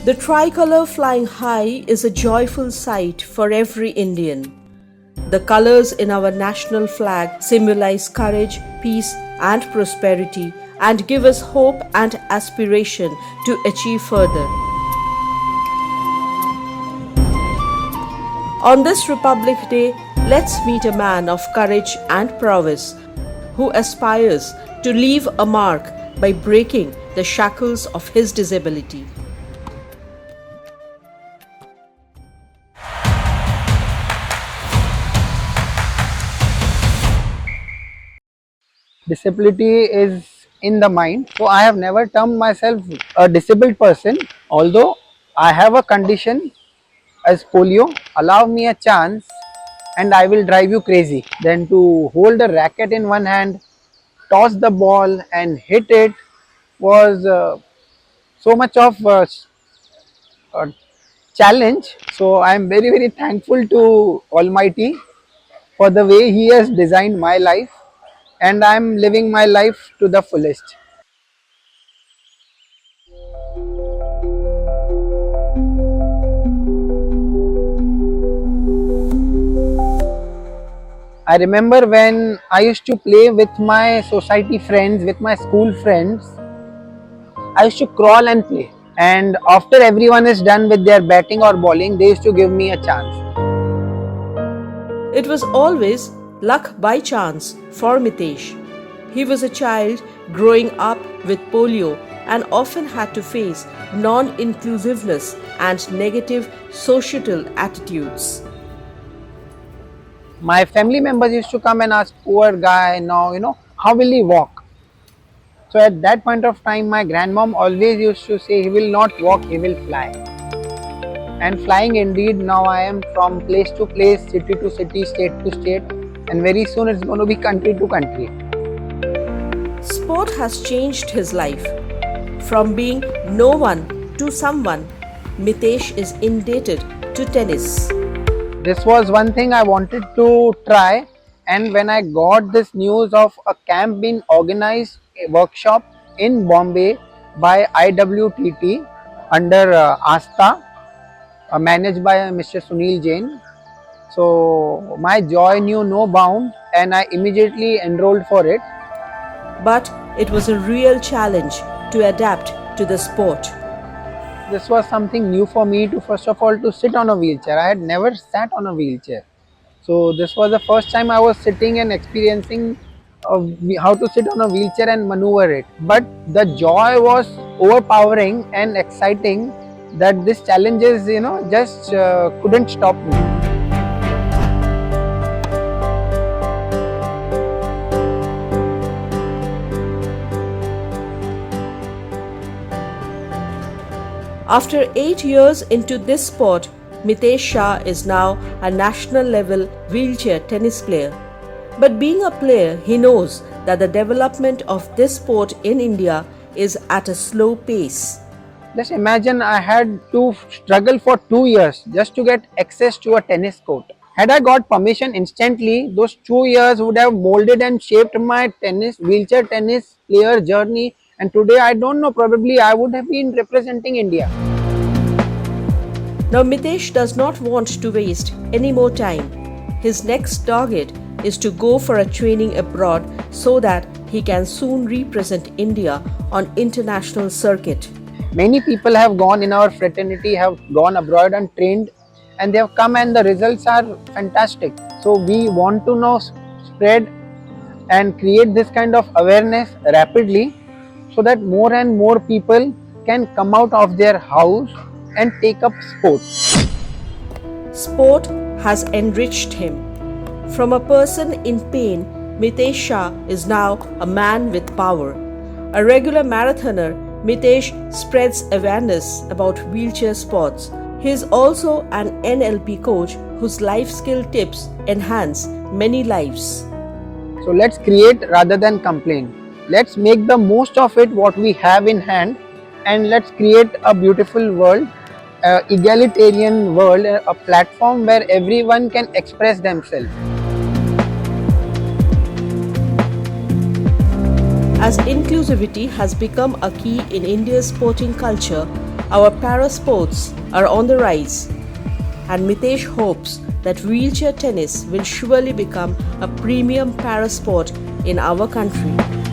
The tricolour flying high is a joyful sight for every Indian. The colours in our national flag symbolize courage, peace and prosperity and give us hope and aspiration to achieve further. On this Republic Day, let's meet a man of courage and prowess who aspires to leave a mark by breaking the shackles of his disability. Disability is in the mind. So I have never termed myself a disabled person, although I have a condition as polio. Allow me a chance and I will drive you crazy. Then to hold a racket in one hand, toss the ball and hit it was so much of a challenge. So I am very thankful to Almighty for the way He has designed my life, and I am living my life to the fullest. I remember when I used to play with my society friends, with my school friends, I used to crawl and play. And after everyone is done with their batting or bowling, they used to give me a chance. It was always luck by chance for Mitesh. He was a child growing up with polio and often had to face non-inclusiveness and negative societal attitudes. My family members used to come and ask, poor guy, now, how will he walk? So at that point of time, my grandmom always used to say, he will not walk, he will fly. And flying indeed, now I am from place to place, city to city, state to state, and very soon it's going to be country to country. Sport has changed his life. From being no one to someone, Mitesh is indebted to tennis. This was one thing I wanted to try, and when I got this news of a camp being organized, a workshop in Bombay by IWTT under Asta, managed by Mr. Sunil Jain. So my joy knew no bound and I immediately enrolled for it. But it was a real challenge to adapt to the sport. This was something new for me to first of all to sit on a wheelchair. I had never sat on a wheelchair. So this was the first time I was sitting and experiencing how to sit on a wheelchair and maneuver it. But the joy was overpowering and exciting that this challenges, just couldn't stop me. After 8 years into this sport, Mitesh Shah is now a national level wheelchair tennis player. But being a player, he knows that the development of this sport in India is at a slow pace. Just imagine I had to struggle for 2 years just to get access to a tennis court. Had I got permission instantly, those 2 years would have molded and shaped my wheelchair tennis player journey, and today I don't know, probably I would have been representing India. Now Mitesh does not want to waste any more time. His next target is to go for a training abroad so that he can soon represent India on international circuit. Many people have gone in our fraternity, have gone abroad and trained, and they have come and the results are fantastic. So we want to now spread and create this kind of awareness rapidly so that more and more people can come out of their house and take up sport. Sport has enriched him. From a person in pain, Mitesh Shah is now a man with power. A regular marathoner, Mitesh spreads awareness about wheelchair sports. He is also an NLP coach whose life skill tips enhance many lives. So let's create rather than complain. Let's make the most of it what we have in hand, and let's create a beautiful world, egalitarian world, a platform where everyone can express themselves. As inclusivity has become a key in India's sporting culture, our para sports are on the rise, and Mitesh hopes that wheelchair tennis will surely become a premium para sport in our country.